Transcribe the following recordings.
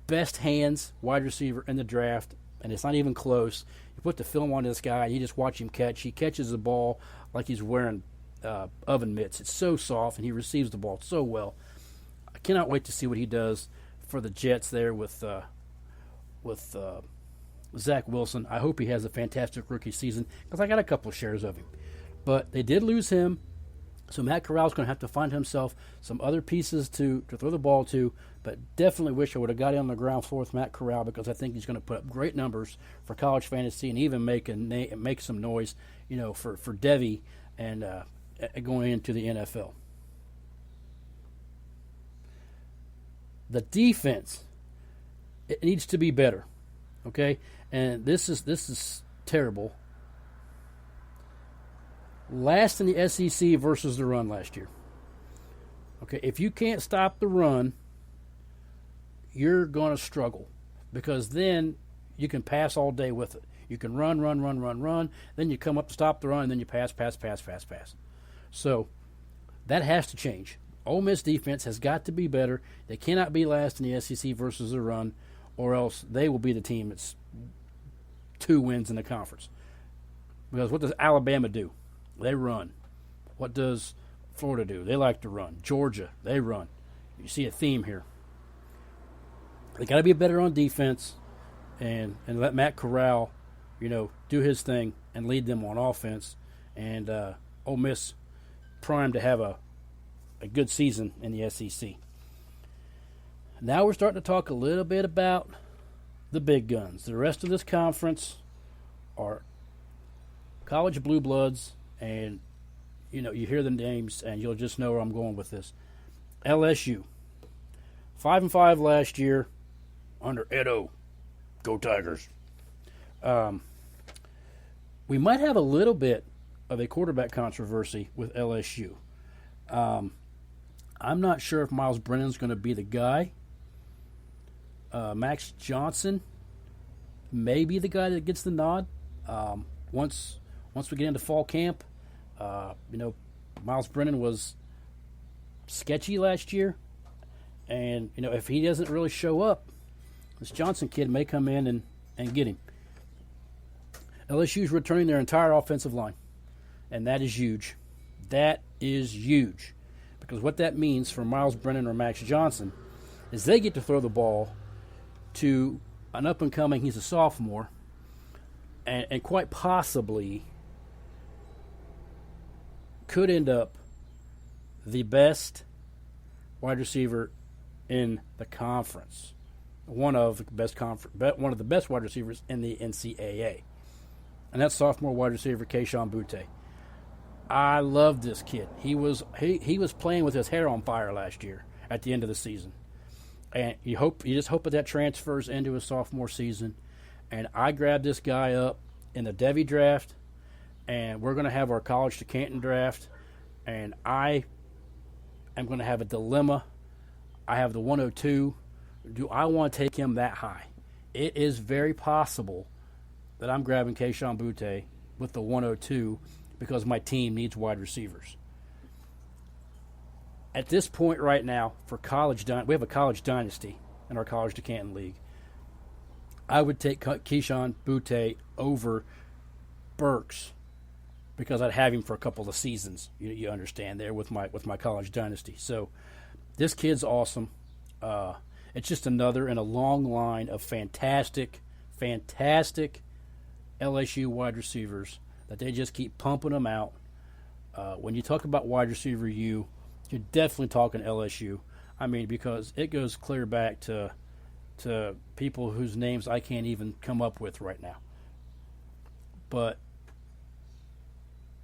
best hands wide receiver in the draft, and it's not even close. You put the film on this guy, and you just watch him catch. He catches the ball like he's wearing oven mitts. It's so soft, and he receives the ball so well. I cannot wait to see what he does for the Jets there with Zach Wilson. I hope he has a fantastic rookie season because I got a couple of shares of him. But they did lose him, so Matt Corral's going to have to find himself some other pieces to throw the ball to, but definitely wish I would have got in on the ground floor with Matt Corral because I think he's going to put up great numbers for college fantasy and even make some noise, for Devy and going into the NFL. The defense, it needs to be better, okay? And this is terrible. Last in the SEC versus the run last year. Okay, if you can't stop the run, you're going to struggle because then you can pass all day with it. You can run, then you come up to stop the run, and then you pass. So that has to change. Ole Miss defense has got to be better. They cannot be last in the SEC versus the run, or else they will be the team that's 2 wins in the conference. Because what does Alabama do? They run. What does Florida do? They like to run. Georgia, they run. You see a theme here. They got to be better on defense and let Matt Corral, do his thing and lead them on offense. And Ole Miss primed to have a good season in the SEC. Now we're starting to talk a little bit about the big guns. The rest of this conference are college blue bloods. And, you hear the names, and you'll just know where I'm going with this. LSU, 5-5 last year under Ed O. Go Tigers. We might have a little bit of a quarterback controversy with LSU. I'm not sure if Miles Brennan's going to be the guy. Max Johnson may be the guy that gets the nod. Once we get into fall camp, Miles Brennan was sketchy last year. And, if he doesn't really show up, this Johnson kid may come in and get him. LSU's returning their entire offensive line, and that is huge. That is huge. Because what that means for Miles Brennan or Max Johnson is they get to throw the ball to an up-and-coming, he's a sophomore, and quite possibly could end up the best wide receiver in the conference. One of the best wide receivers in the NCAA. And that's sophomore wide receiver Kayshon Boutte. I love this kid. He was playing with his hair on fire last year at the end of the season. And you just hope that transfers into his sophomore season. And I grabbed this guy up in the Devy draft, and we're going to have our college to Canton draft, and I am going to have a dilemma. I have the 102. Do I want to take him that high? It is very possible that I'm grabbing Kayshon Boutte with the 102 because my team needs wide receivers. At this point right now, for we have a college dynasty in our College to Canton League. I would take Kayshon Boutte over Burks because I'd have him for a couple of seasons. You understand there with my college dynasty. So this kid's awesome. It's just another in a long line of fantastic LSU wide receivers that they just keep pumping them out. When you talk about wide receiver you're definitely talking LSU. I mean, because it goes clear back to people whose names I can't even come up with right now. But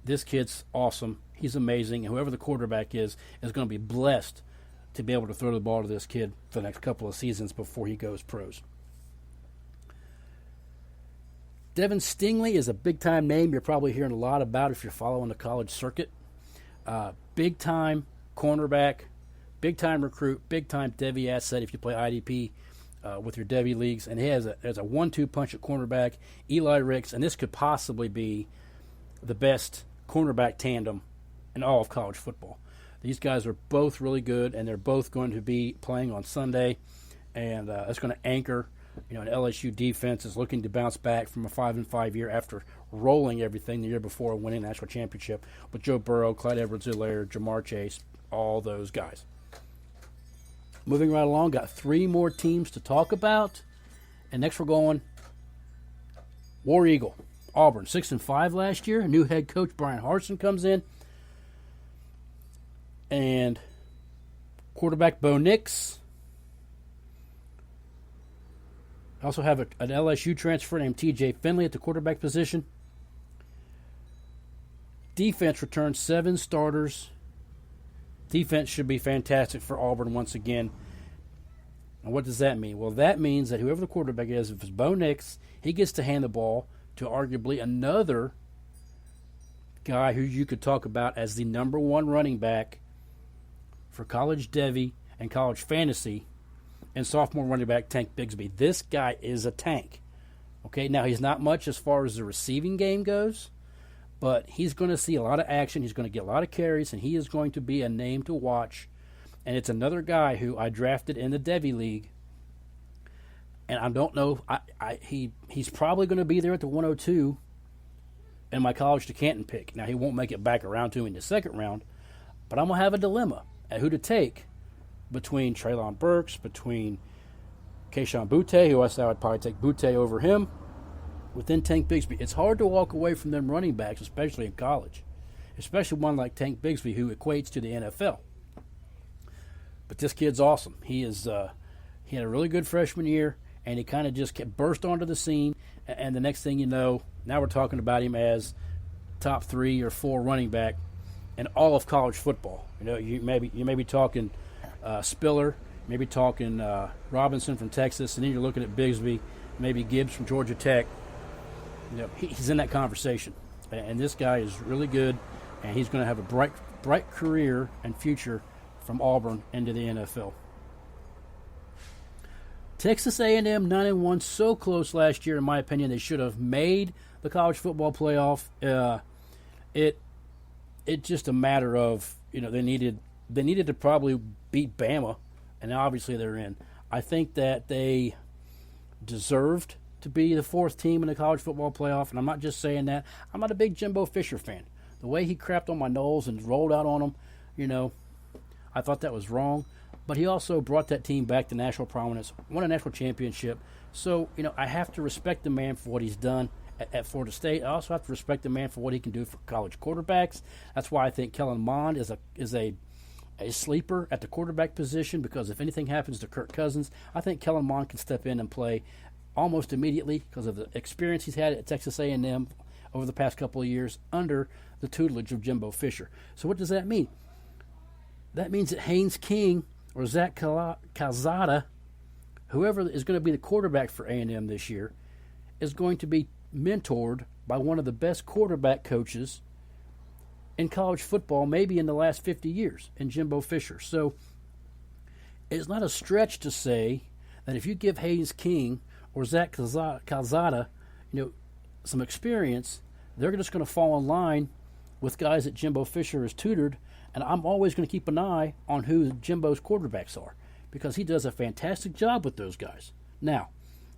this kid's awesome. He's amazing. And whoever the quarterback is going to be blessed to be able to throw the ball to this kid for the next couple of seasons before he goes pros. Devin Stingley is a big-time name you're probably hearing a lot about if you're following the college circuit. Big-time cornerback, big-time recruit, big-time Devy asset if you play IDP with your Devy leagues. And he has a 1-2 punch at cornerback, Eli Ricks, and this could possibly be the best cornerback tandem in all of college football. These guys are both really good, and they're both going to be playing on Sunday. and that's going to anchor. An LSU defense is looking to bounce back from a 5-5 year after rolling everything the year before, winning the national championship with Joe Burrow, Clyde Edwards-Helaire, Jamar Chase, all those guys. Moving right along, got 3 more teams to talk about, and next we're going War Eagle, Auburn, 6-5 last year. New head coach Brian Harsin comes in, and quarterback Bo Nix. I also have an LSU transfer named TJ Finley at the quarterback position. Defense returns 7 starters. Defense should be fantastic for Auburn once again. And what does that mean? Well, that means that whoever the quarterback is, if it's Bo Nix, he gets to hand the ball to arguably another guy who you could talk about as the number 1 running back for college Devy and college fantasy, and sophomore running back Tank Bigsby. This guy is a tank. Okay, now he's not much as far as the receiving game goes, but he's going to see a lot of action. He's going to get a lot of carries, and he is going to be a name to watch. And it's another guy who I drafted in the Devy League, and I don't know. He's probably going to be there at the 102 in my college to Canton pick. Now he won't make it back around to me in the second round, but I'm gonna have a dilemma at who to take between Treylon Burks, between Kayshon Boutte, who I said I would probably take Boutte over him, within Tank Bigsby. It's hard to walk away from them running backs, especially in college, especially one like Tank Bigsby who equates to the NFL. But this kid's awesome. He had a really good freshman year, and he kind of just burst onto the scene, and the next thing you know, now we're talking about him as top 3 or 4 running back in all of college football. You may be talking Spiller, maybe talking Robinson from Texas, and then you're looking at Bigsby, maybe Gibbs from Georgia Tech. He's in that conversation, and this guy is really good, and he's going to have a bright career and future from Auburn into the NFL. Texas A&M 9-1, so close last year. In my opinion, they should have made the college football playoff. It's just a matter of they needed to probably beat Bama, and obviously they're in. I think that they deserved to be the 4th team in the college football playoff, and I'm not just saying that. I'm not a big Jimbo Fisher fan. The way he crapped on my Noles and rolled out on them, I thought that was wrong. But he also brought that team back to national prominence, won a national championship. So, I have to respect the man for what he's done at Florida State. I also have to respect the man for what he can do for college quarterbacks. That's why I think Kellen Mond is a sleeper at the quarterback position, because if anything happens to Kirk Cousins, I think Kellen Mond can step in and play almost immediately because of the experience he's had at Texas A&M over the past couple of years under the tutelage of Jimbo Fisher. So what does that mean? That means that Haynes King or Zach Calzada, whoever is going to be the quarterback for A&M this year, is going to be mentored by one of the best quarterback coaches in college football, maybe in the last 50 years, in Jimbo Fisher. So it's not a stretch to say that if you give Haynes King or Zach Calzada, some experience, they're just going to fall in line with guys that Jimbo Fisher has tutored. And I'm always going to keep an eye on who Jimbo's quarterbacks are, because he does a fantastic job with those guys. Now,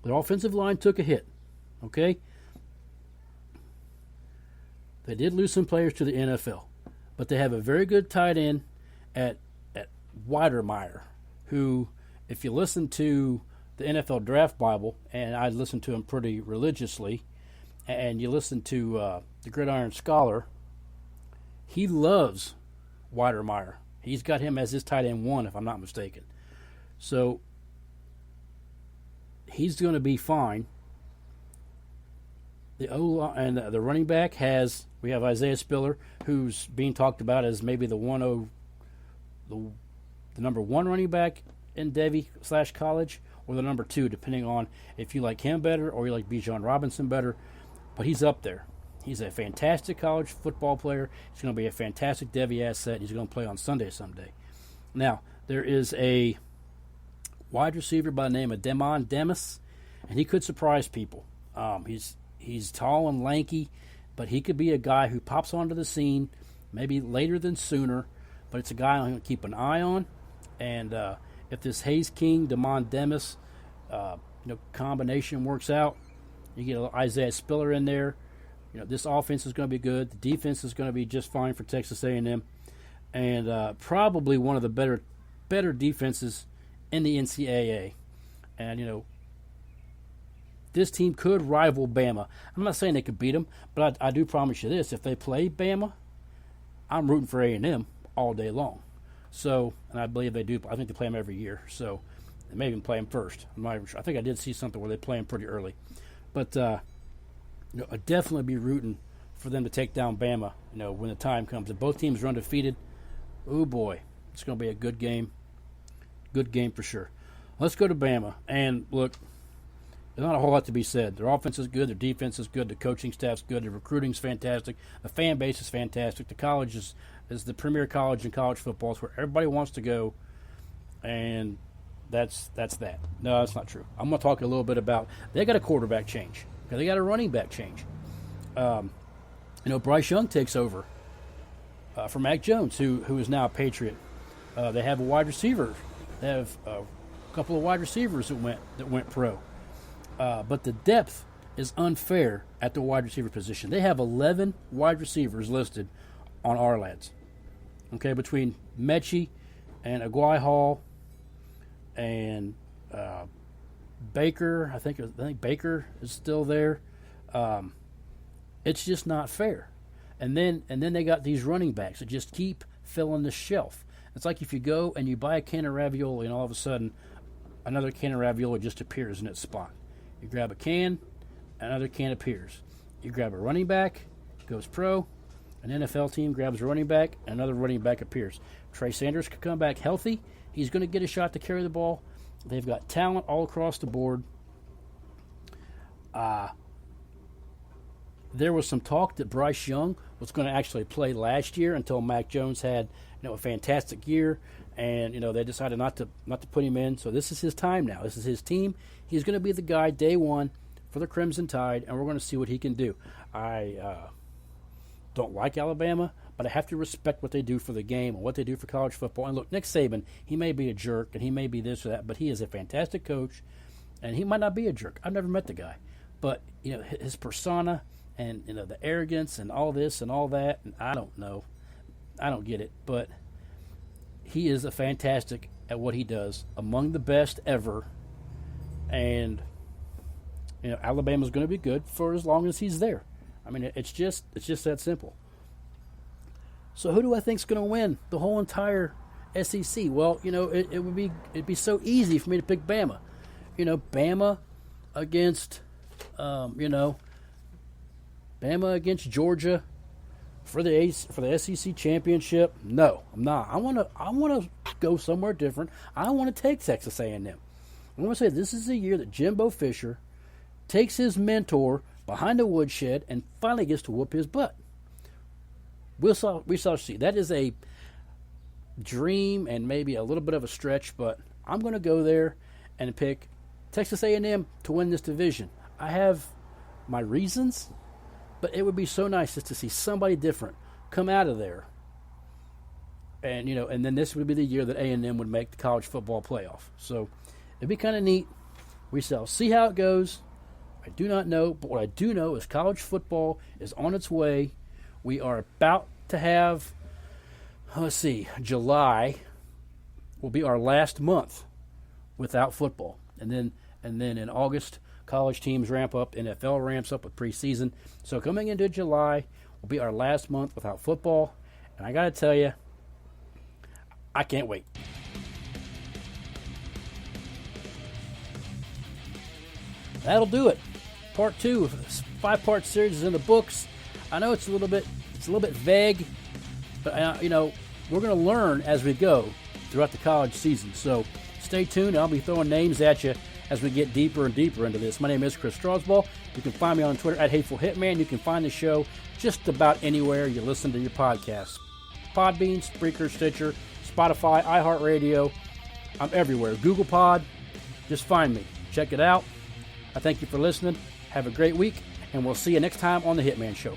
the offensive line took a hit, okay? They did lose some players to the NFL, but they have a very good tight end at Weidermeyer, who, if you listen to the NFL Draft Bible, and I listen to him pretty religiously, and you listen to the Gridiron Scholar, he loves Weidermeyer. He's got him as his tight end 1, if I'm not mistaken. So he's going to be fine. The running back we have Isaiah Spiller, who's being talked about as maybe the number 1 running back in Devy/college, or the number 2, depending on if you like him better or you like Bijan Robinson better. But he's up there. He's a fantastic college football player. He's going to be a fantastic Devy asset. He's going to play on Sunday someday. Now, there is a wide receiver by the name of Demond Demas, and he could surprise people. He's tall and lanky, but he could be a guy who pops onto the scene maybe later than sooner, but it's a guy I'm going to keep an eye on. And if this Hayes King, Damon Demis, combination works out, you get a little Isaiah Spiller in there. This offense is going to be good. The defense is going to be just fine for Texas A&M, and probably one of the better defenses in the NCAA. And this team could rival Bama. I'm not saying they could beat them, but I do promise you this: if they play Bama, I'm rooting for A&M all day long. So, and I believe they do. I think they play them every year. So, they may even play them first. I'm not even sure. I think I did see something where they play them pretty early. But I'd definitely be rooting for them to take down Bama, when the time comes. If both teams are undefeated, oh boy, it's going to be a good game. Good game for sure. Let's go to Bama. And look, there's not a whole lot to be said. Their offense is good. Their defense is good. The coaching staff's good. The recruiting's fantastic. The fan base is fantastic. The college is the premier college in college football. It's where everybody wants to go. And that's that. No, that's not true. I'm going to talk a little bit about they got a quarterback change. Okay, they got a running back change. Bryce Young takes over for Mac Jones, who is now a Patriot. They have a wide receiver. They have a couple of wide receivers that went pro. But the depth is unfair at the wide receiver position. They have 11 wide receivers listed on our lads. Okay, between Mechie and Aguai Hall and Baker, I think Baker is still there. It's just not fair. And then they got these running backs that just keep filling the shelf. It's like if you go and you buy a can of ravioli and all of a sudden another can of ravioli just appears in its spot. You grab a can, another can appears. You grab a running back, goes pro. An NFL team grabs a running back, another running back appears. Trey Sanders could come back healthy. He's going to get a shot to carry the ball. They've got talent all across the board. There was some talk that Bryce Young was going to actually play last year until Mac Jones had a fantastic year, and they decided not to put him in. So this is his time now. This is his team. He's going to be the guy day one for the Crimson Tide, and we're going to see what he can do. I don't like Alabama, but I have to respect what they do for the game and what they do for college football. And look, Nick Saban, he may be a jerk and he may be this or that, but he is a fantastic coach, and he might not be a jerk. I've never met the guy, but his persona and the arrogance and all this and all that, and I don't know. I don't get it, but he is a fantastic at what he does, among the best ever. And Alabama's going to be good for as long as he's there. I mean, it's just that simple. So who do I think is going to win the whole entire SEC? Well, it'd be so easy for me to pick Bama. Bama against Bama against Georgia for the SEC championship. No, I'm not. I want to go somewhere different. I want to take Texas A&M. I want to say this is the year that Jimbo Fisher takes his mentor behind the woodshed and finally gets to whoop his butt. We shall see. That is a dream and maybe a little bit of a stretch, but I'm going to go there and pick Texas A&M to win this division. I have my reasons, but it would be so nice just to see somebody different come out of there. And and then this would be the year that A&M would make the college football playoff. So it'd be kind of neat. We shall see how it goes. I do not know, but what I do know is college football is on its way. We are about to have, July will be our last month without football. And then in August, college teams ramp up, NFL ramps up with preseason. So coming into July will be our last month without football. And I got to tell you, I can't wait. That'll do it. Part 2 of this 5-part series is in the books. I know it's a little bit vague, but we're going to learn as we go throughout the college season. So stay tuned. I'll be throwing names at you as we get deeper and deeper into this. My name is Chris Strasbaugh. You can find me on Twitter at Hateful Hitman. You can find the show just about anywhere you listen to your podcasts. Podbean, Spreaker, Stitcher, Spotify, iHeartRadio. I'm everywhere. Google Pod. Just find me. Check it out. I thank you for listening. Have a great week, and we'll see you next time on The Hitman Show.